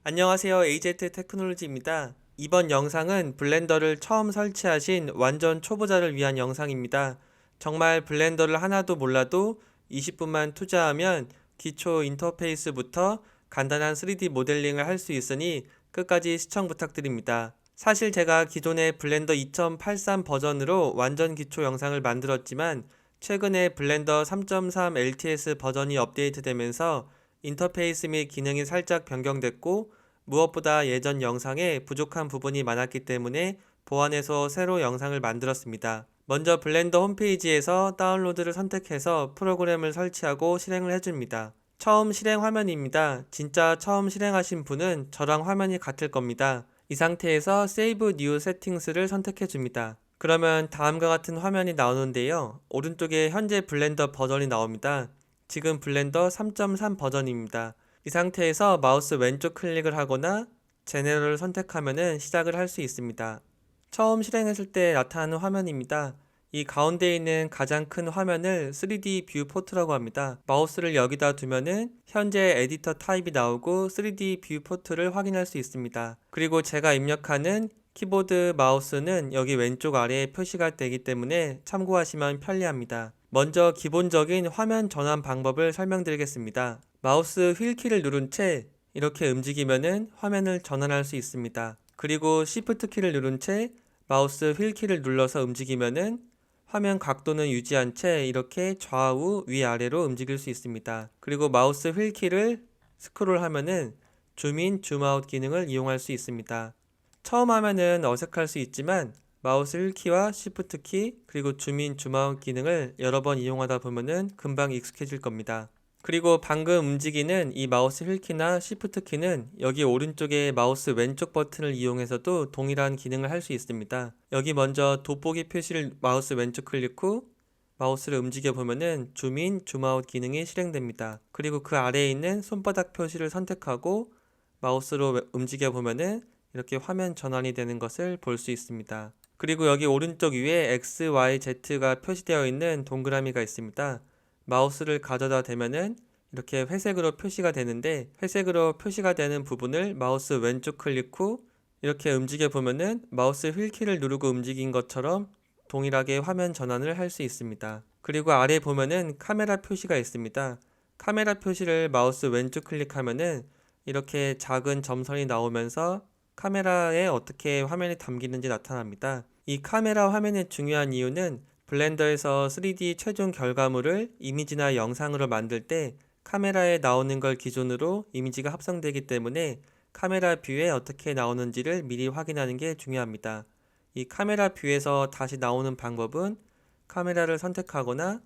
안녕하세요. AZ 테크놀로지입니다. 이번 영상은 블렌더를 처음 설치하신 완전 초보자를 위한 영상입니다. 정말 블렌더를 하나도 몰라도 20분만 투자하면 기초 인터페이스부터 간단한 3D 모델링을 할 수 있으니 끝까지 시청 부탁드립니다. 사실 제가 기존의 블렌더 2.83 버전으로 완전 기초 영상을 만들었지만 최근에 블렌더 3.3 LTS 버전이 업데이트되면서 인터페이스 및 기능이 살짝 변경됐고 무엇보다 예전 영상에 부족한 부분이 많았기 때문에 보완해서 새로 영상을 만들었습니다. 먼저 블렌더 홈페이지에서 다운로드를 선택해서 프로그램을 설치하고 실행을 해줍니다. 처음 실행 화면입니다. 진짜 처음 실행하신 분은 저랑 화면이 같을 겁니다. 이 상태에서 Save New Settings를 선택해줍니다. 그러면 다음과 같은 화면이 나오는데요. 오른쪽에 현재 블렌더 버전이 나옵니다. 지금 블렌더 3.3 버전입니다. 이 상태에서 마우스 왼쪽 클릭을 하거나 제네럴을 선택하면 시작을 할 수 있습니다. 처음 실행했을 때 나타나는 화면입니다. 이 가운데 있는 가장 큰 화면을 3D 뷰 포트라고 합니다. 마우스를 여기다 두면은 현재 에디터 타입이 나오고 3D 뷰 포트를 확인할 수 있습니다. 그리고 제가 입력하는 키보드 마우스는 여기 왼쪽 아래에 표시가 되기 때문에 참고하시면 편리합니다. 먼저 기본적인 화면 전환 방법을 설명드리겠습니다. 마우스 휠키를 누른 채 이렇게 움직이면은 화면을 전환할 수 있습니다. 그리고 Shift 키를 누른 채 마우스 휠키를 눌러서 움직이면은 화면 각도는 유지한 채 이렇게 좌우 위아래로 움직일 수 있습니다. 그리고 마우스 휠키를 스크롤하면은 줌인, 줌아웃 기능을 이용할 수 있습니다. 처음 하면은 어색할 수 있지만 마우스 휠키와 Shift 키 그리고 줌인, 줌아웃 기능을 여러 번 이용하다 보면은 금방 익숙해질 겁니다. 그리고 방금 움직이는 이 마우스 휠키나 Shift 키는 여기 오른쪽에 마우스 왼쪽 버튼을 이용해서도 동일한 기능을 할 수 있습니다. 여기 먼저 돋보기 표시를 마우스 왼쪽 클릭 후 마우스를 움직여 보면은 줌인, 줌아웃 기능이 실행됩니다. 그리고 그 아래에 있는 손바닥 표시를 선택하고 마우스로 움직여 보면은 이렇게 화면 전환이 되는 것을 볼 수 있습니다. 그리고 여기 오른쪽 위에 X, Y, Z가 표시되어 있는 동그라미가 있습니다. 마우스를 가져다 대면은 이렇게 회색으로 표시가 되는데 회색으로 표시가 되는 부분을 마우스 왼쪽 클릭 후 이렇게 움직여 보면은 마우스 휠키를 누르고 움직인 것처럼 동일하게 화면 전환을 할 수 있습니다. 그리고 아래 보면은 카메라 표시가 있습니다. 카메라 표시를 마우스 왼쪽 클릭하면은 이렇게 작은 점선이 나오면서 카메라에 어떻게 화면이 담기는지 나타납니다. 이 카메라 화면의 중요한 이유는 블렌더에서 3D 최종 결과물을 이미지나 영상으로 만들 때 카메라에 나오는 걸 기준으로 이미지가 합성되기 때문에 카메라 뷰에 어떻게 나오는지를 미리 확인하는 게 중요합니다. 이 카메라 뷰에서 다시 나오는 방법은 카메라를 선택하거나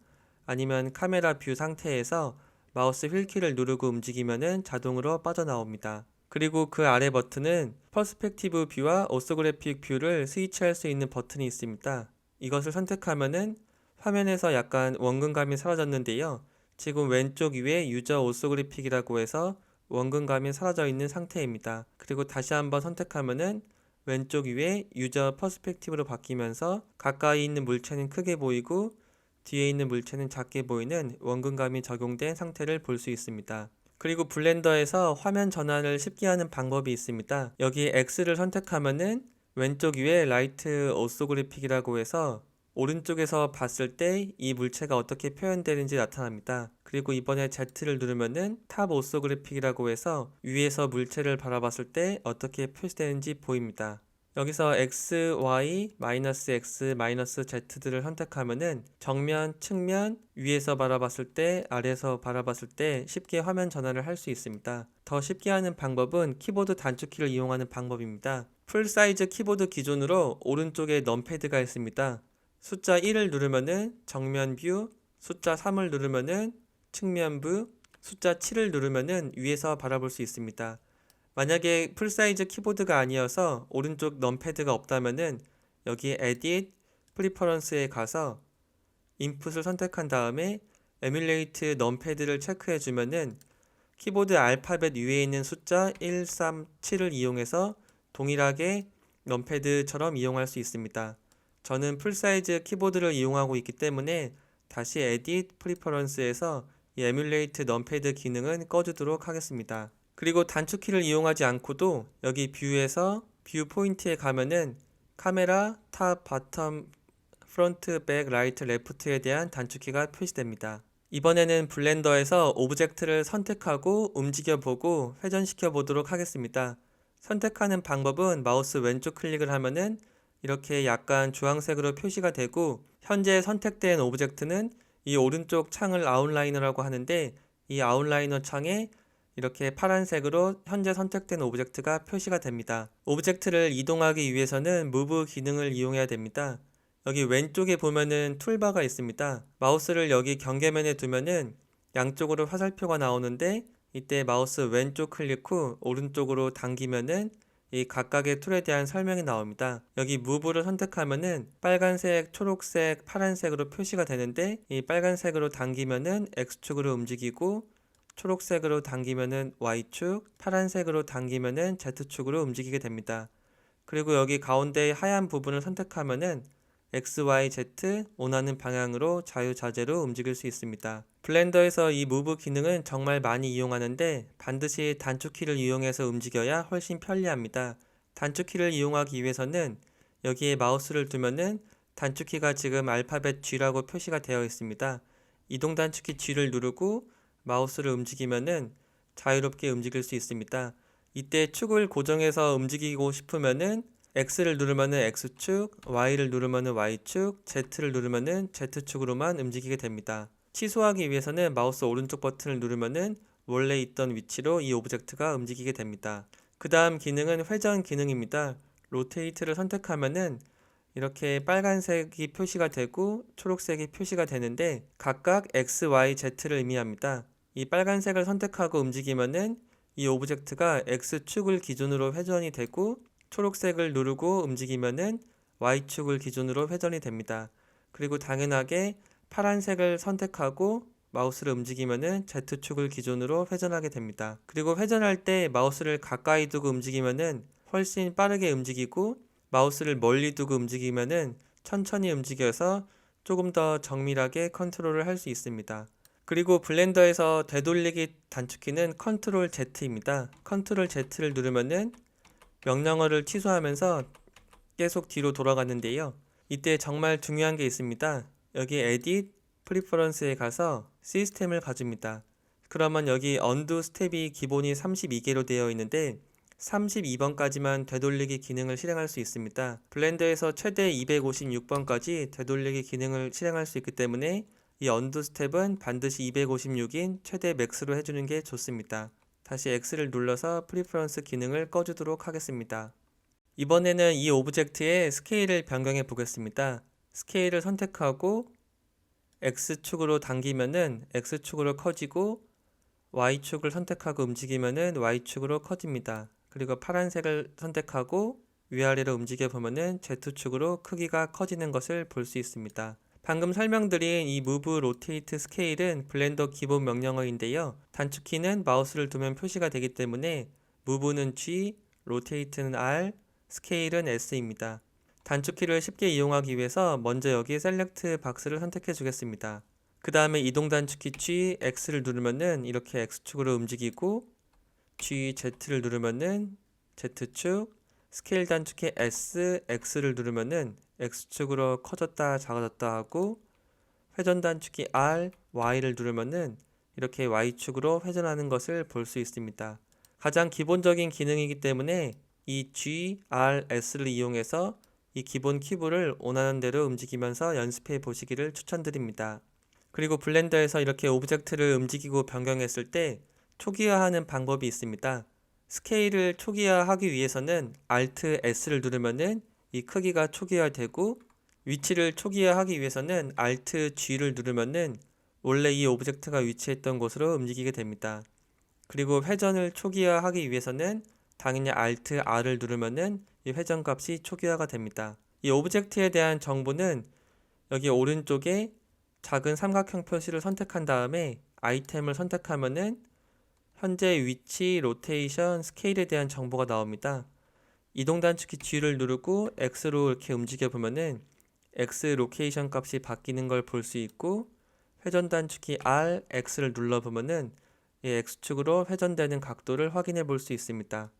아니면 카메라 뷰 상태에서 마우스 휠키를 누르고 움직이면 자동으로 빠져나옵니다. 그리고 그 아래 버튼은 퍼스펙티브 뷰와 오소그래픽 뷰를 스위치할 수 있는 버튼이 있습니다. 이것을 선택하면은 화면에서 약간 원근감이 사라졌는데요. 지금 왼쪽 위에 유저 오소그래픽이라고 해서 원근감이 사라져 있는 상태입니다. 그리고 다시 한번 선택하면은 왼쪽 위에 유저 퍼스펙티브로 바뀌면서 가까이 있는 물체는 크게 보이고 뒤에 있는 물체는 작게 보이는 원근감이 적용된 상태를 볼 수 있습니다. 그리고 블렌더에서 화면 전환을 쉽게 하는 방법이 있습니다. 여기 X를 선택하면은 왼쪽 위에 라이트 오소그래픽이라고 해서 오른쪽에서 봤을 때 이 물체가 어떻게 표현되는지 나타납니다. 그리고 이번에 Z를 누르면은 탑 오소그래픽이라고 해서 위에서 물체를 바라봤을 때 어떻게 표시되는지 보입니다. 여기서 X, Y, X, Z들을 선택하면은 정면, 측면, 위에서 바라봤을 때, 아래에서 바라봤을 때 쉽게 화면 전환을 할 수 있습니다. 더 쉽게 하는 방법은 키보드 단축키를 이용하는 방법입니다. 풀사이즈 키보드 기준으로 오른쪽에 넘패드가 있습니다. 숫자 1을 누르면은 정면 뷰, 숫자 3을 누르면은 측면 뷰, 숫자 7을 누르면은 위에서 바라볼 수 있습니다. 만약에 풀사이즈 키보드가 아니어서 오른쪽 넘패드가 없다면은 여기 Edit, Preference에 가서 인풋을 선택한 다음에 Emulate 넘패드를 체크해 주면은 키보드 알파벳 위에 있는 숫자 1, 3, 7을 이용해서 동일하게 넘패드처럼 이용할 수 있습니다. 저는 풀사이즈 키보드를 이용하고 있기 때문에 다시 Edit, Preference에서 이 Emulate 넘패드 기능은 꺼주도록 하겠습니다. 그리고 단축키를 이용하지 않고도 여기 뷰에서 뷰 포인트에 가면은 카메라, 탑, 바텀, 프론트, 백, 라이트, 레프트에 대한 단축키가 표시됩니다. 이번에는 블렌더에서 오브젝트를 선택하고 움직여보고 회전시켜 보도록 하겠습니다. 선택하는 방법은 마우스 왼쪽 클릭을 하면은 이렇게 약간 주황색으로 표시가 되고, 현재 선택된 오브젝트는 이 오른쪽 창을 아웃라이너라고 하는데, 이 아웃라이너 창에 이렇게 파란색으로 현재 선택된 오브젝트가 표시가 됩니다. 오브젝트를 이동하기 위해서는 무브 기능을 이용해야 됩니다. 여기 왼쪽에 보면은 툴바가 있습니다. 마우스를 여기 경계면에 두면은 양쪽으로 화살표가 나오는데, 이때 마우스 왼쪽 클릭 후 오른쪽으로 당기면은 이 각각의 툴에 대한 설명이 나옵니다. 여기 무브를 선택하면은 빨간색, 초록색, 파란색으로 표시가 되는데, 이 빨간색으로 당기면은 X축으로 움직이고, 초록색으로 당기면은 Y축, 파란색으로 당기면은 Z축으로 움직이게 됩니다. 그리고 여기 가운데 하얀 부분을 선택하면은 X, Y, Z 원하는 방향으로 자유자재로 움직일 수 있습니다. 블렌더에서 이 무브 기능은 정말 많이 이용하는데 반드시 단축키를 이용해서 움직여야 훨씬 편리합니다. 단축키를 이용하기 위해서는 여기에 마우스를 두면은 단축키가 지금 알파벳 G라고 표시가 되어 있습니다. 이동 단축키 G를 누르고 마우스를 움직이면은 자유롭게 움직일 수 있습니다. 이때 축을 고정해서 움직이고 싶으면은 X를 누르면은 X축, Y를 누르면은 Y축, Z를 누르면은 Z축으로만 움직이게 됩니다. 취소하기 위해서는 마우스 오른쪽 버튼을 누르면은 원래 있던 위치로 이 오브젝트가 움직이게 됩니다. 그 다음 기능은 회전 기능입니다. 로테이트를 선택하면은 이렇게 빨간색이 표시가 되고 초록색이 표시가 되는데 각각 X, Y, Z를 의미합니다. 이 빨간색을 선택하고 움직이면은 이 오브젝트가 X축을 기준으로 회전이 되고, 초록색을 누르고 움직이면은 Y축을 기준으로 회전이 됩니다. 그리고 당연하게 파란색을 선택하고 마우스를 움직이면은 Z축을 기준으로 회전하게 됩니다. 그리고 회전할 때 마우스를 가까이 두고 움직이면은 훨씬 빠르게 움직이고, 마우스를 멀리 두고 움직이면은 천천히 움직여서 조금 더 정밀하게 컨트롤을 할 수 있습니다. 그리고 블렌더에서 되돌리기 단축키는 컨트롤 Z입니다. 컨트롤 Z를 누르면은 명령어를 취소하면서 계속 뒤로 돌아가는데요. 이때 정말 중요한 게 있습니다. 여기 Edit, Preference에 가서 시스템을 가집니다. 그러면 여기 Undo 스텝이 기본이 32개로 되어 있는데 32번까지만 되돌리기 기능을 실행할 수 있습니다. 블렌더에서 최대 256번까지 되돌리기 기능을 실행할 수 있기 때문에 이 Undo 스텝은 반드시 256인 최대 맥스로 해주는 게 좋습니다. 다시 X를 눌러서 프리퍼런스 기능을 꺼주도록 하겠습니다. 이번에는 이 오브젝트의 스케일을 변경해 보겠습니다. 스케일을 선택하고 X축으로 당기면은 X축으로 커지고, Y축을 선택하고 움직이면은 Y축으로 커집니다. 그리고 파란색을 선택하고 위아래로 움직여 보면은 Z축으로 크기가 커지는 것을 볼 수 있습니다. 방금 설명드린 이 Move, Rotate, Scale은 블렌더 기본 명령어인데요. 단축키는 마우스를 두면 표시가 되기 때문에 Move는 G, Rotate는 R, Scale은 S입니다. 단축키를 쉽게 이용하기 위해서 먼저 여기 Select 박스를 선택해 주겠습니다. 그 다음에 이동 단축키 G, X를 누르면은 이렇게 X축으로 움직이고, G, Z를 누르면은 Z축, 스케일 단축키 S, X를 누르면은 X축으로 커졌다 작아졌다 하고, 회전 단축키 R, Y를 누르면은 이렇게 Y축으로 회전하는 것을 볼 수 있습니다. 가장 기본적인 기능이기 때문에 이 G, R, S를 이용해서 이 기본 키브를 원하는 대로 움직이면서 연습해 보시기를 추천드립니다. 그리고 블렌더에서 이렇게 오브젝트를 움직이고 변경했을 때 초기화하는 방법이 있습니다. 스케일을 초기화하기 위해서는 Alt S를 누르면은 이 크기가 초기화되고, 위치를 초기화하기 위해서는 Alt G를 누르면은 원래 이 오브젝트가 위치했던 곳으로 움직이게 됩니다. 그리고 회전을 초기화하기 위해서는 당연히 Alt R을 누르면은 이 회전 값이 초기화가 됩니다. 이 오브젝트에 대한 정보는 여기 오른쪽에 작은 삼각형 표시를 선택한 다음에 아이템을 선택하면은 현재 위치, 로테이션, 스케일에 대한 정보가 나옵니다. 이동 단축키 G를 누르고 X로 이렇게 움직여 보면은 X 로케이션 값이 바뀌는 걸 볼 수 있고, 회전 단축키 R, X를 눌러 보면은 이 X축으로 회전되는 각도를 확인해 볼 수 있습니다.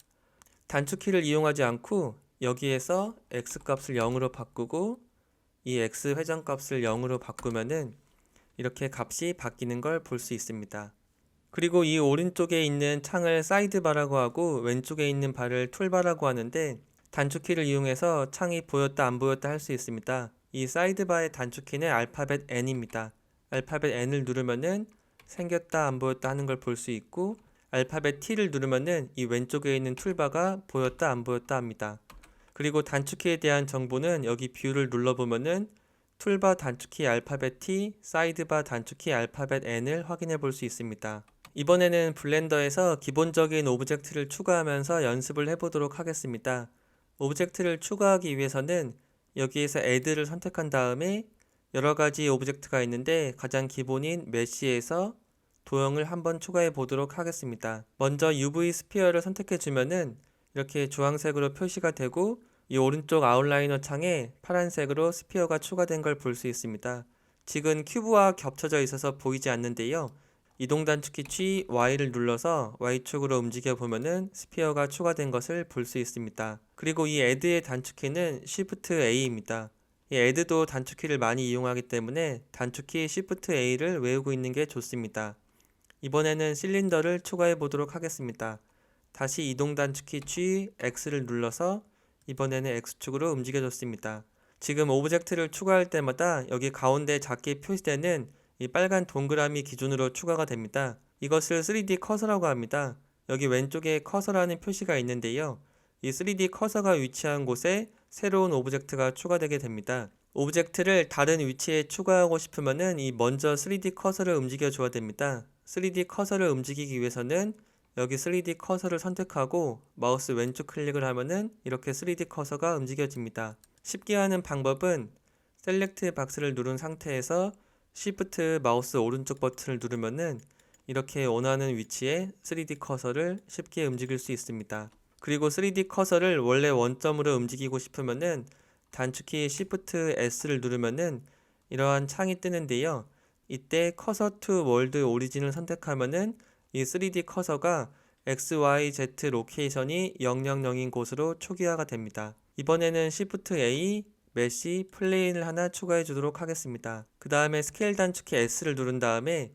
단축키를 이용하지 않고 여기에서 X값을 0으로 바꾸고 이 X 회전값을 0으로 바꾸면은 이렇게 값이 바뀌는 걸 볼 수 있습니다. 그리고 이 오른쪽에 있는 창을 사이드바라고 하고 왼쪽에 있는 바를 툴바라고 하는데 단축키를 이용해서 창이 보였다 안 보였다 할 수 있습니다. 이 사이드바의 단축키는 알파벳 N입니다. 알파벳 N을 누르면은 생겼다 안 보였다 하는 걸 볼 수 있고 알파벳 T를 누르면은 이 왼쪽에 있는 툴바가 보였다 안 보였다 합니다. 그리고 단축키에 대한 정보는 여기 뷰를 눌러보면은 툴바 단축키 알파벳 T, 사이드바 단축키 알파벳 N을 확인해 볼 수 있습니다. 이번에는 블렌더에서 기본적인 오브젝트를 추가하면서 연습을 해보도록 하겠습니다. 오브젝트를 추가하기 위해서는 여기에서 add를 선택한 다음에 여러가지 오브젝트가 있는데 가장 기본인 메시에서 도형을 한번 추가해 보도록 하겠습니다. 먼저 UV 스피어를 선택해 주면은 이렇게 주황색으로 표시가 되고 이 오른쪽 아웃라이너 창에 파란색으로 스피어가 추가된 걸 볼 수 있습니다. 지금 큐브와 겹쳐져 있어서 보이지 않는데요. 이동 단축키 G, Y를 눌러서 Y축으로 움직여 보면은 스피어가 추가된 것을 볼 수 있습니다. 그리고 이 add의 단축키는 Shift A입니다. 이 add도 단축키를 많이 이용하기 때문에 단축키 Shift A를 외우고 있는 게 좋습니다. 이번에는 실린더를 추가해 보도록 하겠습니다. 다시 이동 단축키 G, X를 눌러서 이번에는 X축으로 움직여 줬습니다. 지금 오브젝트를 추가할 때마다 여기 가운데 작게 표시되는 이 빨간 동그라미 기준으로 추가가 됩니다. 이것을 3D 커서라고 합니다. 여기 왼쪽에 커서라는 표시가 있는데요. 이 3D 커서가 위치한 곳에 새로운 오브젝트가 추가되게 됩니다. 오브젝트를 다른 위치에 추가하고 싶으면은 이 먼저 3D 커서를 움직여 줘야 됩니다. 3D 커서를 움직이기 위해서는 여기 3D 커서를 선택하고 마우스 왼쪽 클릭을 하면은 이렇게 3D 커서가 움직여집니다. 쉽게 하는 방법은 셀렉트 박스를 누른 상태에서 Shift 마우스 오른쪽 버튼을 누르면은 이렇게 원하는 위치에 3D 커서를 쉽게 움직일 수 있습니다. 그리고 3D 커서를 원래 원점으로 움직이고 싶으면은 단축키 Shift S를 누르면은 이러한 창이 뜨는데요. 이때 커서 to 월드 오리진을 선택하면은 이 3D 커서가 XYZ 로케이션이 000인 곳으로 초기화가 됩니다. 이번에는 Shift A, 메시, 플레인을 하나 추가해 주도록 하겠습니다. 그 다음에 스케일 단축키 S를 누른 다음에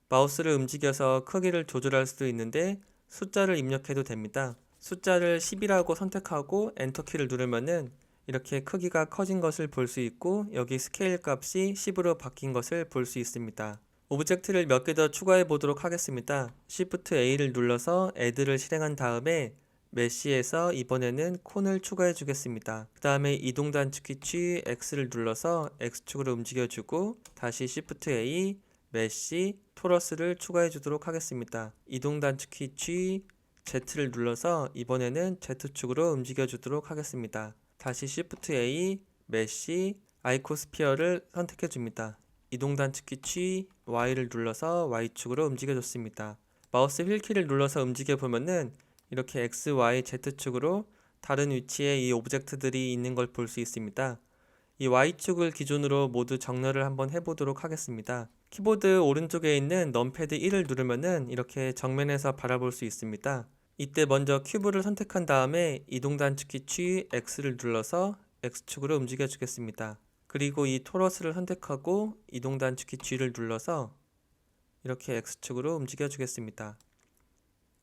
마우스를 움직여서 크기를 조절할 수도 있는데 숫자를 입력해도 됩니다. 숫자를 10이라고 선택하고 엔터키를 누르면은 이렇게 크기가 커진 것을 볼 수 있고 여기 스케일 값이 10으로 바뀐 것을 볼 수 있습니다. 오브젝트를 몇 개 더 추가해 보도록 하겠습니다. Shift A를 눌러서 add를 실행한 다음에 메시에서 이번에는 콘을 추가해 주겠습니다. 그 다음에 이동 단축키 G, X를 눌러서 X축으로 움직여 주고 다시 Shift A, 메시, 토러스를 추가해 주도록 하겠습니다. 이동 단축키 G, Z를 눌러서 이번에는 Z축으로 움직여 주도록 하겠습니다. 다시 Shift A, 메시, 아이코스피어를 선택해 줍니다. 이동 단축키 G, Y를 눌러서 Y축으로 움직여 줬습니다. 마우스 휠키를 눌러서 움직여 보면은 이렇게 X, Y, Z축으로 다른 위치에 이 오브젝트들이 있는 걸 볼 수 있습니다. 이 Y축을 기준으로 모두 정렬을 한번 해보도록 하겠습니다. 키보드 오른쪽에 있는 넘패드 1을 누르면은 이렇게 정면에서 바라볼 수 있습니다. 이때 먼저 큐브를 선택한 다음에 이동 단축키 G, X를 눌러서 X축으로 움직여 주겠습니다. 그리고 이 토러스를 선택하고 이동 단축키 G를 눌러서 이렇게 X축으로 움직여 주겠습니다.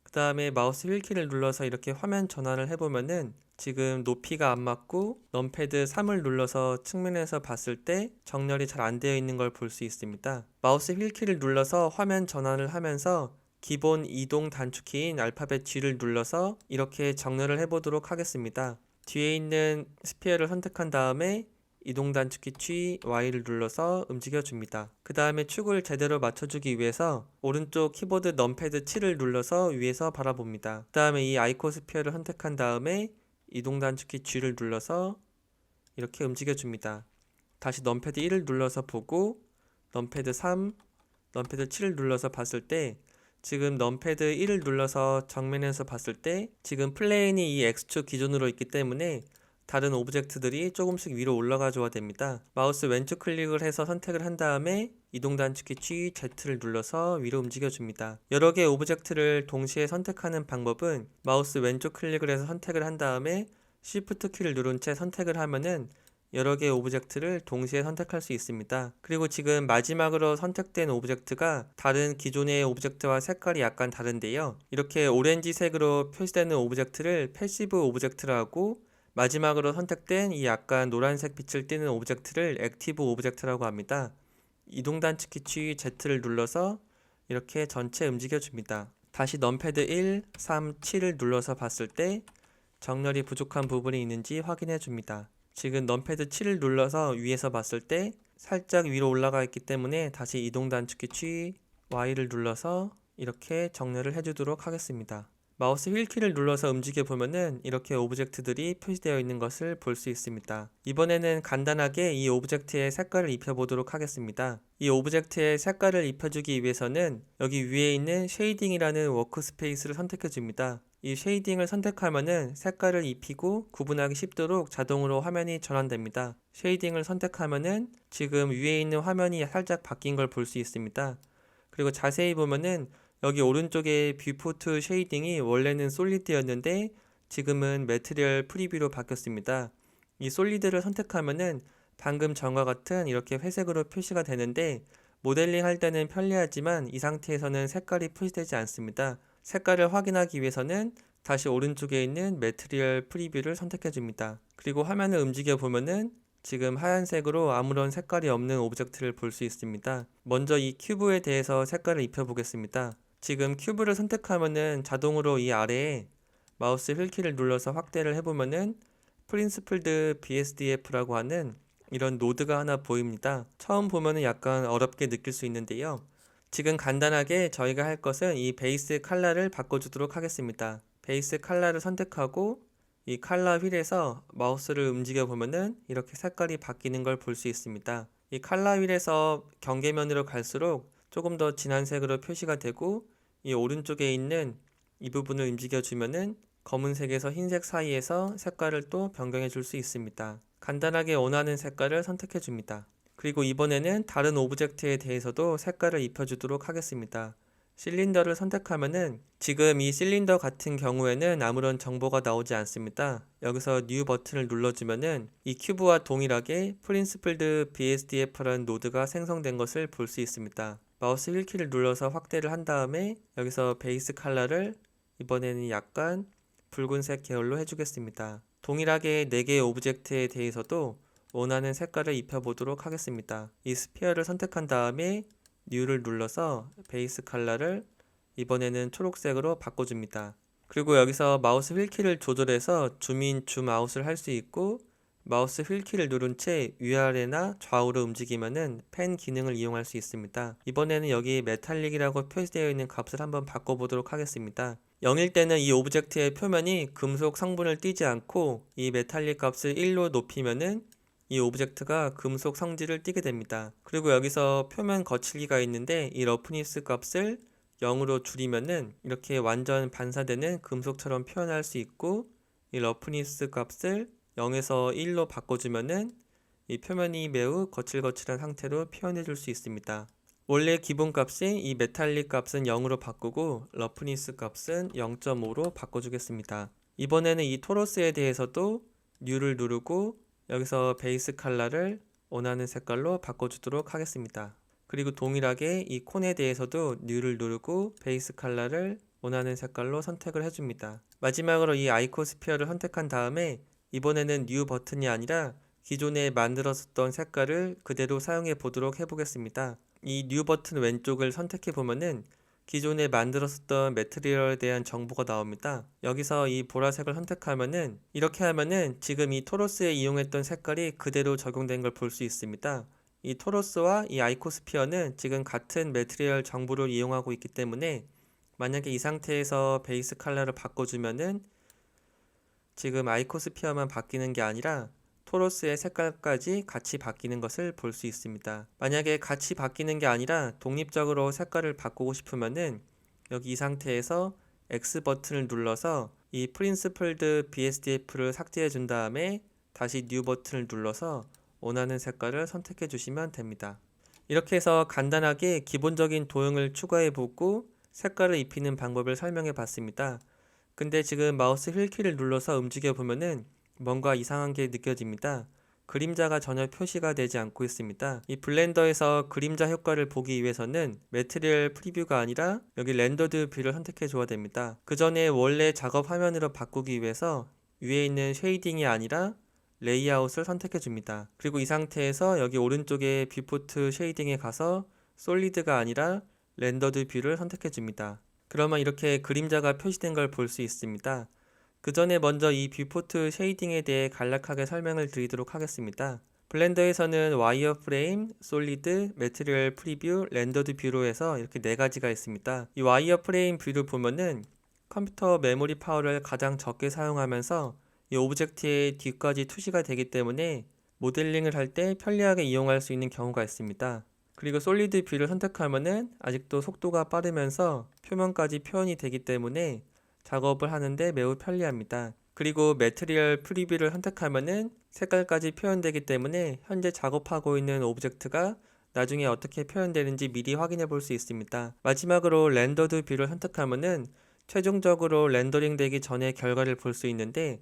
그 다음에 마우스 휠키를 눌러서 이렇게 화면 전환을 해보면은 지금 높이가 안 맞고 넘패드 3을 눌러서 측면에서 봤을 때 정렬이 잘 안 되어 있는 걸 볼 수 있습니다. 마우스 휠키를 눌러서 화면 전환을 하면서 기본 이동 단축키인 알파벳 G를 눌러서 이렇게 정렬을 해보도록 하겠습니다. 뒤에 있는 스피어를 선택한 다음에 이동 단축키 G, Y를 눌러서 움직여 줍니다. 그 다음에 축을 제대로 맞춰주기 위해서 오른쪽 키보드 넘패드 7을 눌러서 위에서 바라봅니다. 그 다음에 이 아이코스피어를 선택한 다음에 이동 단축키 G를 눌러서 이렇게 움직여 줍니다. 다시 넘패드 1을 눌러서 보고 넘패드 3, 넘패드 7을 눌러서 봤을 때 지금 넘패드 1을 눌러서 정면에서 봤을 때 지금 플레인이 이 X축 기준으로 있기 때문에 다른 오브젝트들이 조금씩 위로 올라가 줘야 됩니다. 마우스 왼쪽 클릭을 해서 선택을 한 다음에 이동 단축키 GZ를 눌러서 위로 움직여 줍니다. 여러 개의 오브젝트를 동시에 선택하는 방법은 마우스 왼쪽 클릭을 해서 선택을 한 다음에 Shift 키를 누른 채 선택을 하면은 여러 개의 오브젝트를 동시에 선택할 수 있습니다. 그리고 지금 마지막으로 선택된 오브젝트가 다른 기존의 오브젝트와 색깔이 약간 다른데요. 이렇게 오렌지색으로 표시되는 오브젝트를 패시브 오브젝트라고, 마지막으로 선택된 이 약간 노란색 빛을 띠는 오브젝트를 액티브 오브젝트라고 합니다. 이동 단축키 GZ를 눌러서 이렇게 전체 움직여 줍니다. 다시 넘패드 1, 3, 7을 눌러서 봤을 때 정렬이 부족한 부분이 있는지 확인해 줍니다. 지금 넘패드 7을 눌러서 위에서 봤을 때 살짝 위로 올라가 있기 때문에 다시 이동 단축키 G, Y를 눌러서 이렇게 정렬을 해주도록 하겠습니다. 마우스 휠키를 눌러서 움직여 보면은 이렇게 오브젝트들이 표시되어 있는 것을 볼 수 있습니다. 이번에는 간단하게 이 오브젝트의 색깔을 입혀보도록 하겠습니다. 이 오브젝트의 색깔을 입혀주기 위해서는 여기 위에 있는 쉐이딩이라는 워크스페이스를 선택해 줍니다. 이 쉐이딩을 선택하면은 색깔을 입히고 구분하기 쉽도록 자동으로 화면이 전환됩니다. 쉐이딩을 선택하면은 지금 위에 있는 화면이 살짝 바뀐 걸 볼 수 있습니다. 그리고 자세히 보면은 여기 오른쪽에 뷰포트 쉐이딩이 원래는 솔리드였는데 지금은 매트리얼 프리뷰로 바뀌었습니다. 이 솔리드를 선택하면은 방금 전과 같은 이렇게 회색으로 표시가 되는데 모델링 할 때는 편리하지만 이 상태에서는 색깔이 표시되지 않습니다. 색깔을 확인하기 위해서는 다시 오른쪽에 있는 매트리얼 프리뷰를 선택해 줍니다. 그리고 화면을 움직여 보면은 지금 하얀색으로 아무런 색깔이 없는 오브젝트를 볼 수 있습니다. 먼저 이 큐브에 대해서 색깔을 입혀 보겠습니다. 지금 큐브를 선택하면은 자동으로 이 아래에 마우스 휠키를 눌러서 확대를 해보면은 프린스플드 BSDF라고 하는 이런 노드가 하나 보입니다. 처음 보면은 약간 어렵게 느낄 수 있는데요. 지금 간단하게 저희가 할 것은 이 베이스 컬러를 바꿔주도록 하겠습니다. 베이스 컬러를 선택하고 이 컬러 휠에서 마우스를 움직여 보면은 이렇게 색깔이 바뀌는 걸 볼 수 있습니다. 이 컬러 휠에서 경계면으로 갈수록 조금 더 진한 색으로 표시가 되고 이 오른쪽에 있는 이 부분을 움직여 주면은 검은색에서 흰색 사이에서 색깔을 또 변경해 줄 수 있습니다. 간단하게 원하는 색깔을 선택해 줍니다. 그리고 이번에는 다른 오브젝트에 대해서도 색깔을 입혀주도록 하겠습니다. 실린더를 선택하면은 지금 이 실린더 같은 경우에는 아무런 정보가 나오지 않습니다. 여기서 뉴 버튼을 눌러주면은 이 큐브와 동일하게 프린스플드 BSDF라는 노드가 생성된 것을 볼 수 있습니다. 마우스 휠키를 눌러서 확대를 한 다음에 여기서 베이스 컬러를 이번에는 약간 붉은색 계열로 해주겠습니다. 동일하게 4개의 오브젝트에 대해서도 원하는 색깔을 입혀보도록 하겠습니다. 이 스피어를 선택한 다음에 New를 눌러서 베이스 컬러를 이번에는 초록색으로 바꿔줍니다. 그리고 여기서 마우스 휠키를 조절해서 줌인, 줌아웃을 할 수 있고 마우스 휠키를 누른 채 위아래나 좌우로 움직이면은 펜 기능을 이용할 수 있습니다. 이번에는 여기 메탈릭이라고 표시되어 있는 값을 한번 바꿔보도록 하겠습니다. 0일 때는 이 오브젝트의 표면이 금속 성분을 띠지 않고 이 메탈릭 값을 1로 높이면은 이 오브젝트가 금속 성질을 띠게 됩니다. 그리고 여기서 표면 거칠기가 있는데 이 러프니스 값을 0으로 줄이면은 이렇게 완전 반사되는 금속처럼 표현할 수 있고 이 러프니스 값을 0에서 1로 바꿔주면은 이 표면이 매우 거칠거칠한 상태로 표현해 줄 수 있습니다. 원래 기본 값인 이 메탈릭 값은 0으로 바꾸고 러프니스 값은 0.5로 바꿔주겠습니다. 이번에는 이 토러스에 대해서도 New를 누르고 여기서 베이스 컬러를 원하는 색깔로 바꿔주도록 하겠습니다. 그리고 동일하게 이 콘에 대해서도 New를 누르고 베이스 컬러를 원하는 색깔로 선택을 해줍니다. 마지막으로 이 아이코스피어를 선택한 다음에 이번에는 New 버튼이 아니라 기존에 만들었던 색깔을 그대로 사용해 보도록 해보겠습니다. 이 New 버튼 왼쪽을 선택해 보면은 기존에 만들었었던 매트리얼에 대한 정보가 나옵니다. 여기서 이 보라색을 선택하면은 이렇게 하면은 지금 이 토러스에 이용했던 색깔이 그대로 적용된 걸 볼 수 있습니다. 이 토러스와 이 아이코스피어는 지금 같은 매트리얼 정보를 이용하고 있기 때문에 만약에 이 상태에서 베이스 컬러를 바꿔주면은 지금 아이코스피어만 바뀌는 게 아니라 토러스의 색깔까지 같이 바뀌는 것을 볼 수 있습니다. 만약에 같이 바뀌는 게 아니라 독립적으로 색깔을 바꾸고 싶으면은 여기 이 상태에서 X 버튼을 눌러서 이 프린스플드 BSDF를 삭제해 준 다음에 다시 뉴 버튼을 눌러서 원하는 색깔을 선택해 주시면 됩니다. 이렇게 해서 간단하게 기본적인 도형을 추가해 보고 색깔을 입히는 방법을 설명해 봤습니다. 근데 지금 마우스 휠키를 눌러서 움직여 보면은 뭔가 이상한 게 느껴집니다. 그림자가 전혀 표시가 되지 않고 있습니다. 이 블렌더에서 그림자 효과를 보기 위해서는 매트리얼 프리뷰가 아니라 여기 렌더드 뷰를 선택해 줘야 됩니다. 그 전에 원래 작업 화면으로 바꾸기 위해서 위에 있는 쉐이딩이 아니라 레이아웃을 선택해 줍니다. 그리고 이 상태에서 여기 오른쪽에 뷰포트 쉐이딩에 가서 솔리드가 아니라 렌더드 뷰를 선택해 줍니다. 그러면 이렇게 그림자가 표시된 걸 볼 수 있습니다. 그 전에 먼저 이 뷰포트 쉐이딩에 대해 간략하게 설명을 드리도록 하겠습니다. 블렌더에서는 와이어 프레임, 솔리드, 매트리얼 프리뷰, 렌더드 뷰로 해서 이렇게 네 가지가 있습니다. 이 와이어 프레임 뷰를 보면은 컴퓨터 메모리 파워를 가장 적게 사용하면서 이 오브젝트의 뒤까지 투시가 되기 때문에 모델링을 할 때 편리하게 이용할 수 있는 경우가 있습니다. 그리고 솔리드 뷰를 선택하면은 아직도 속도가 빠르면서 표면까지 표현이 되기 때문에 작업을 하는데 매우 편리합니다. 그리고 매트리얼 프리뷰를 선택하면은 색깔까지 표현되기 때문에 현재 작업하고 있는 오브젝트가 나중에 어떻게 표현되는지 미리 확인해 볼 수 있습니다. 마지막으로 렌더드 뷰를 선택하면은 최종적으로 렌더링 되기 전에 결과를 볼 수 있는데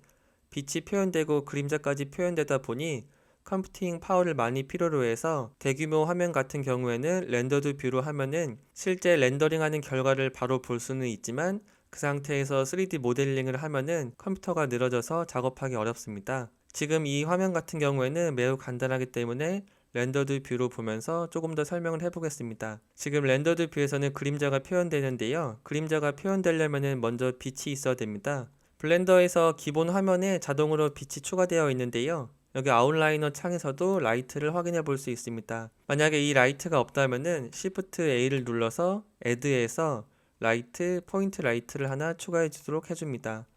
빛이 표현되고 그림자까지 표현되다 보니 컴퓨팅 파워를 많이 필요로 해서 대규모 화면 같은 경우에는 렌더드 뷰로 하면은 실제 렌더링하는 결과를 바로 볼 수는 있지만 그 상태에서 3D 모델링을 하면은 컴퓨터가 느려져서 작업하기 어렵습니다. 지금 이 화면 같은 경우에는 매우 간단하기 때문에 렌더드 뷰로 보면서 조금 더 설명을 해보겠습니다. 지금 렌더드 뷰에서는 그림자가 표현되는데요. 그림자가 표현되려면 먼저 빛이 있어야 됩니다. 블렌더에서 기본 화면에 자동으로 빛이 추가되어 있는데요. 여기 아웃라이너 창에서도 라이트를 확인해 볼 수 있습니다. 만약에 이 라이트가 없다면은 Shift A를 눌러서 Add에서 라이트, 포인트 라이트를 하나 추가해 주도록 해줍니다.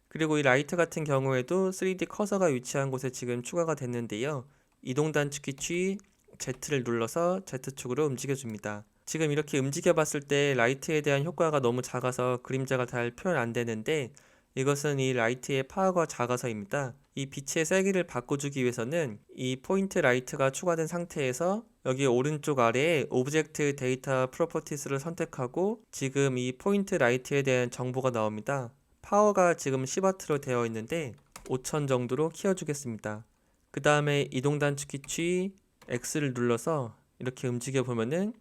그리고 이 라이트 같은 경우에도 3D 커서가 위치한 곳에 지금 추가가 됐는데요. 이동 단축키 G, Z를 눌러서 Z축으로 움직여 줍니다. 지금 이렇게 움직여 봤을 때 라이트에 대한 효과가 너무 작아서 그림자가 잘 표현 안 되는데 이것은 이 라이트의 파워가 작아서입니다. 이 빛의 세기를 바꿔주기 위해서는 이 포인트 라이트가 추가된 상태에서 여기 오른쪽 아래에 오브젝트 데이터 프로퍼티스를 선택하고 지금 이 포인트 라이트에 대한 정보가 나옵니다. 파워가 지금 10W로 되어 있는데 5000 정도로 키워주겠습니다. 그 다음에 이동 단축키 G, X를 눌러서 이렇게 움직여 보면은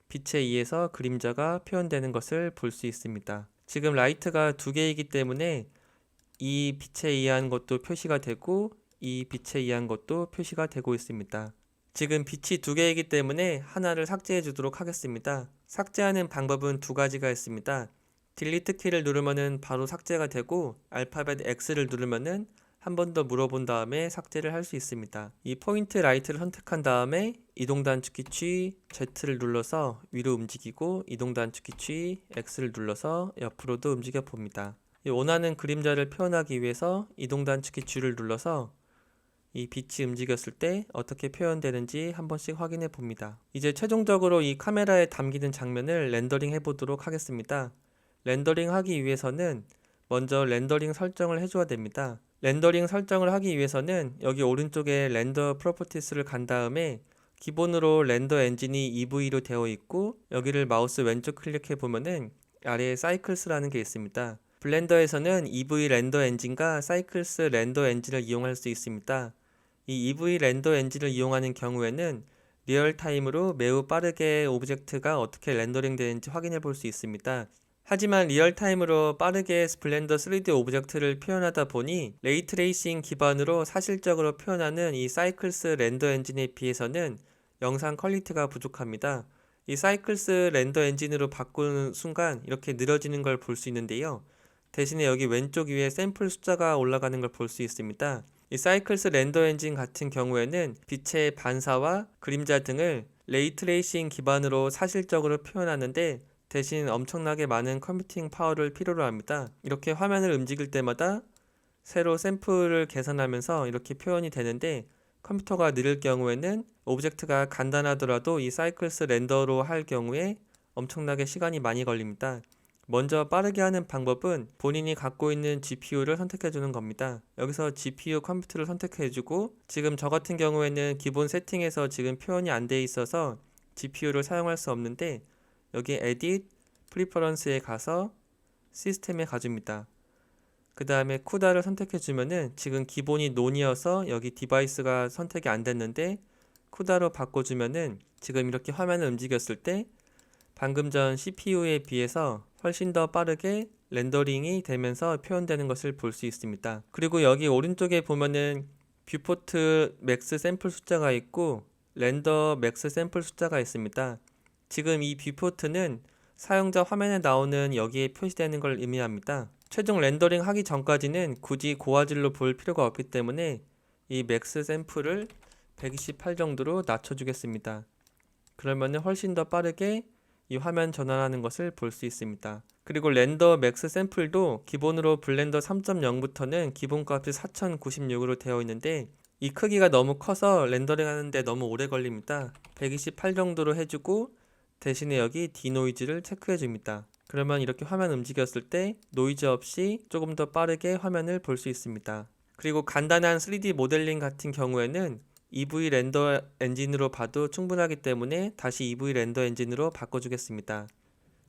빛에 의해서 그림자가 표현되는 것을 볼 수 있습니다. 지금 라이트가 두 개이기 때문에 이 빛에 의한 것도 표시가 되고 이 빛에 의한 것도 표시가 되고 있습니다. 지금 빛이 두 개이기 때문에 하나를 삭제해 주도록 하겠습니다. 삭제하는 방법은 두 가지가 있습니다. 딜리트 키를 누르면은 바로 삭제가 되고 알파벳 X를 누르면은 한 번 더 물어본 다음에 삭제를 할 수 있습니다. 이 포인트 라이트를 선택한 다음에 이동 단축키 G, Z를 눌러서 위로 움직이고 이동 단축키 G, X를 눌러서 옆으로도 움직여 봅니다. 원하는 그림자를 표현하기 위해서 이동 단축키 G를 눌러서 이 빛이 움직였을 때 어떻게 표현되는지 한 번씩 확인해 봅니다. 이제 최종적으로 이 카메라에 담기는 장면을 렌더링 해 보도록 하겠습니다. 렌더링 하기 위해서는 먼저 렌더링 설정을 해줘야 됩니다. 렌더링 설정을 하기 위해서는 여기 오른쪽에 렌더 프로퍼티스를 간 다음에 기본으로 렌더 엔진이 EV로 되어 있고 여기를 마우스 왼쪽 클릭해 보면은 아래에 사이클스라는 게 있습니다. 블렌더에서는 EV 렌더 엔진과 사이클스 렌더 엔진을 이용할 수 있습니다. 이 EV 렌더 엔진을 이용하는 경우에는 리얼타임으로 매우 빠르게 오브젝트가 어떻게 렌더링 되는지 확인해 볼 수 있습니다. 하지만 리얼타임으로 빠르게 블렌더 3D 오브젝트를 표현하다 보니 레이트레이싱 기반으로 사실적으로 표현하는 이 사이클스 렌더 엔진에 비해서는 영상 퀄리티가 부족합니다. 이 사이클스 렌더 엔진으로 바꾸는 순간 이렇게 느려지는 걸 볼 수 있는데요. 대신에 여기 왼쪽 위에 샘플 숫자가 올라가는 걸 볼 수 있습니다. 이 사이클스 렌더 엔진 같은 경우에는 빛의 반사와 그림자 등을 레이트레이싱 기반으로 사실적으로 표현하는데 대신 엄청나게 많은 컴퓨팅 파워를 필요로 합니다. 이렇게 화면을 움직일 때마다 새로 샘플을 계산하면서 이렇게 표현이 되는데 컴퓨터가 느릴 경우에는 오브젝트가 간단하더라도 이 사이클스 렌더로 할 경우에 엄청나게 시간이 많이 걸립니다. 먼저 빠르게 하는 방법은 본인이 갖고 있는 GPU를 선택해 주는 겁니다. 여기서 GPU 컴퓨터를 선택해 주고, 지금 저 같은 경우에는 기본 세팅에서 지금 표현이 안 돼 있어서 GPU를 사용할 수 없는데, 여기 Edit, Preference에 가서 시스템에 가줍니다. 그 다음에 CUDA를 선택해 주면은 지금 기본이 논이어서 여기 디바이스가 선택이 안 됐는데, CUDA로 바꿔주면은 지금 이렇게 화면을 움직였을 때 방금 전 CPU에 비해서 훨씬 더 빠르게 렌더링이 되면서 표현되는 것을 볼 수 있습니다. 그리고 여기 오른쪽에 보면은 뷰포트 맥스 샘플 숫자가 있고 렌더 맥스 샘플 숫자가 있습니다. 지금 이 뷰포트는 사용자 화면에 나오는 여기에 표시되는 걸 의미합니다. 최종 렌더링 하기 전까지는 굳이 고화질로 볼 필요가 없기 때문에 이 맥스 샘플을 128 정도로 낮춰주겠습니다. 그러면 훨씬 더 빠르게 이 화면 전환하는 것을 볼 수 있습니다. 그리고 렌더 맥스 샘플도 기본으로 블렌더 3.0부터는 기본값이 4096으로 되어 있는데, 이 크기가 너무 커서 렌더링 하는데 너무 오래 걸립니다. 128 정도로 해주고 대신에 여기 디노이즈를 체크해 줍니다. 그러면 이렇게 화면 움직였을 때 노이즈 없이 조금 더 빠르게 화면을 볼 수 있습니다. 그리고 간단한 3D 모델링 같은 경우에는 EV 렌더 엔진으로 봐도 충분하기 때문에 다시 EV 렌더 엔진으로 바꿔주겠습니다.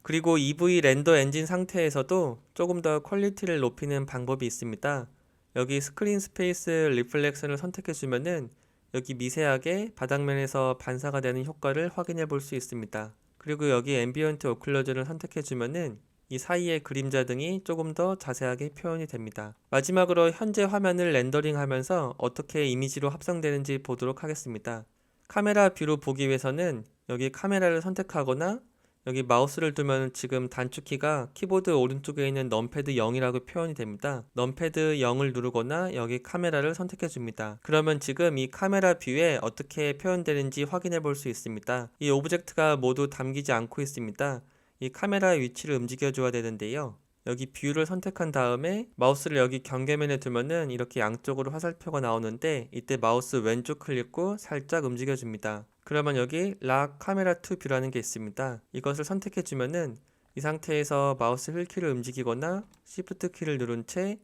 그리고 EV 렌더 엔진 상태에서도 조금 더 퀄리티를 높이는 방법이 있습니다. 여기 스크린 스페이스 리플렉션을 선택해 주면은 여기 미세하게 바닥면에서 반사가 되는 효과를 확인해 볼 수 있습니다. 그리고 여기 앰비언트 오클루전을 선택해 주면은 이 사이의 그림자 등이 조금 더 자세하게 표현이 됩니다. 마지막으로 현재 화면을 렌더링 하면서 어떻게 이미지로 합성되는지 보도록 하겠습니다. 카메라 뷰로 보기 위해서는 여기 카메라를 선택하거나 여기 마우스를 두면 지금 단축키가 키보드 오른쪽에 있는 넘패드 0이라고 표현이 됩니다. 넘패드 0을 누르거나 여기 카메라를 선택해 줍니다. 그러면 지금 이 카메라 뷰에 어떻게 표현되는지 확인해 볼 수 있습니다. 이 오브젝트가 모두 담기지 않고 있습니다. 이 카메라의 위치를 움직여 줘야 되는데요. 여기 뷰를 선택한 다음에 마우스를 여기 경계면에 두면은 이렇게 양쪽으로 화살표가 나오는데, 이때 마우스 왼쪽 클릭 후 살짝 움직여 줍니다. 그러면 여기 락 카메라 투 뷰라는 게 있습니다. 이것을 선택해 주면은 이 상태에서 마우스 휠키를 움직이거나 시프트 키를 누른 채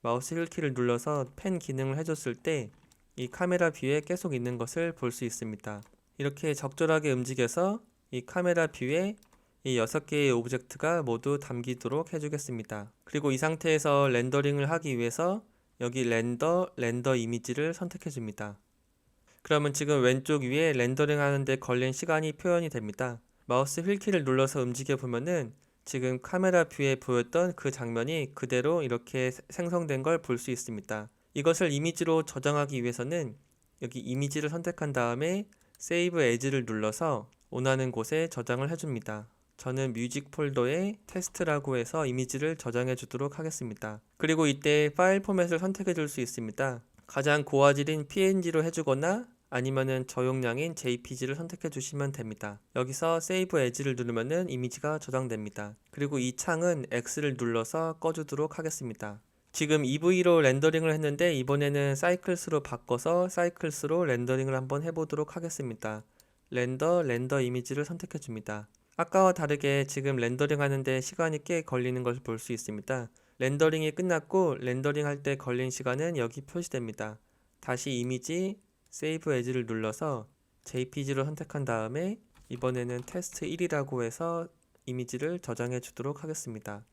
마우스 휠키를 눌러서 펜 기능을 해줬을 때 이 카메라 뷰에 계속 있는 것을 볼 수 있습니다. 이렇게 적절하게 움직여서 이 카메라 뷰에 이 6개의 오브젝트가 모두 담기도록 해주겠습니다. 그리고 이 상태에서 렌더링을 하기 위해서 여기 렌더 이미지를 선택해 줍니다. 그러면 지금 왼쪽 위에 렌더링 하는데 걸린 시간이 표현이 됩니다. 마우스 휠키를 눌러서 움직여 보면은 지금 카메라 뷰에 보였던 그 장면이 그대로 이렇게 생성된 걸 볼 수 있습니다. 이것을 이미지로 저장하기 위해서는 여기 이미지를 선택한 다음에 세이브 에즈를 눌러서 원하는 곳에 저장을 해줍니다. 저는 뮤직 폴더에 테스트라고 해서 이미지를 저장해 주도록 하겠습니다. 그리고 이때 파일 포맷을 선택해 줄 수 있습니다. 가장 고화질인 PNG로 해주거나 아니면은 저용량인 JPG를 선택해 주시면 됩니다. 여기서 세이브 에즈를 누르면은 이미지가 저장됩니다. 그리고 이 창은 X를 눌러서 꺼주도록 하겠습니다. 지금 EV로 렌더링을 했는데 이번에는 사이클스로 바꿔서 사이클스로 렌더링을 한번 해보도록 하겠습니다. 렌더 이미지를 선택해 줍니다. 아까와 다르게 지금 렌더링 하는데 시간이 꽤 걸리는 것을 볼 수 있습니다. 렌더링이 끝났고 렌더링 할 때 걸린 시간은 여기 표시됩니다. 다시 이미지 세이브 에즈를 눌러서 JPG로 선택한 다음에 이번에는 테스트 1이라고 해서 이미지를 저장해 주도록 하겠습니다.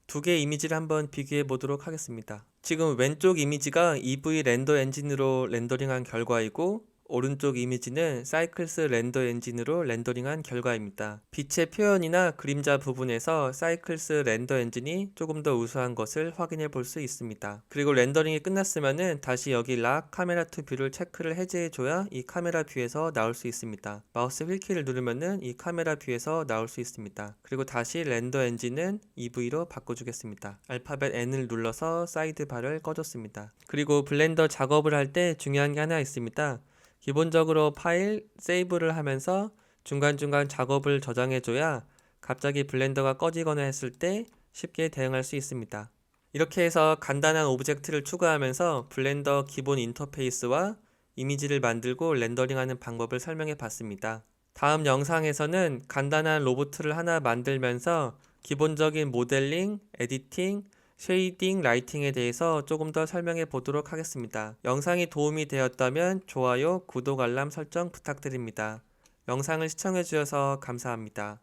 두 개의 이미지를 한번 비교해 보도록 하겠습니다. 지금 왼쪽 이미지가 EV 렌더 엔진으로 렌더링한 결과이고, 오른쪽 이미지는 사이클스 렌더 엔진으로 렌더링한 결과입니다. 빛의 표현이나 그림자 부분에서 사이클스 렌더 엔진이 조금 더 우수한 것을 확인해 볼 수 있습니다. 그리고 렌더링이 끝났으면은 다시 여기 락 카메라 투 뷰를 체크를 해제해 줘야 이 카메라 뷰에서 나올 수 있습니다. 마우스 휠키를 누르면은 이 카메라 뷰에서 나올 수 있습니다. 그리고 다시 렌더 엔진은 EV로 바꿔주겠습니다. 알파벳 N을 눌러서 사이드바를 꺼줬습니다. 그리고 블렌더 작업을 할 때 중요한 게 하나 있습니다. 기본적으로 파일 세이브를 하면서 중간중간 작업을 저장해줘야 갑자기 블렌더가 꺼지거나 했을 때 쉽게 대응할 수 있습니다. 이렇게 해서 간단한 오브젝트를 추가하면서 블렌더 기본 인터페이스와 이미지를 만들고 렌더링하는 방법을 설명해 봤습니다. 다음 영상에서는 간단한 로봇을 하나 만들면서 기본적인 모델링, 에디팅, 쉐이딩, 라이팅에 대해서 조금 더 설명해 보도록 하겠습니다. 영상이 도움이 되었다면 좋아요, 구독, 알람 설정 부탁드립니다. 영상을 시청해 주셔서 감사합니다.